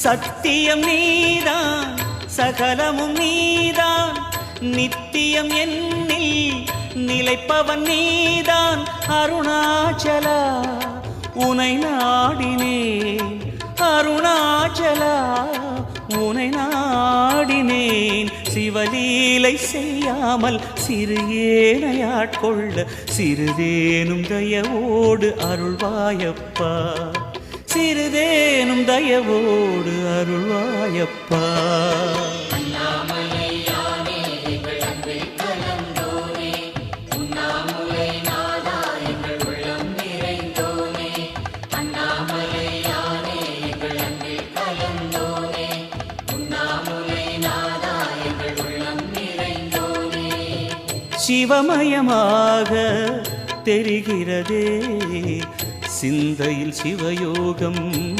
சத்தியம் நீதான் சகலமும் நீதான் நித்தியம் என்னில் நிலைப்பவன் நீதான் அருணாச்சலா உனை நாடினேன் அருணாச்சலா உனை நாடினேன் சிவலீலை செய்யாமல் சிறு ஏனையாட்கொள்ள சிறிதேனும் தயவோடு அருள்வாயப்பா சிறிதேனும் தயவோடு அருள்வாயப்பா சிவமயமாக தெரிகிறதே சிந்தையில் சிவயோகம்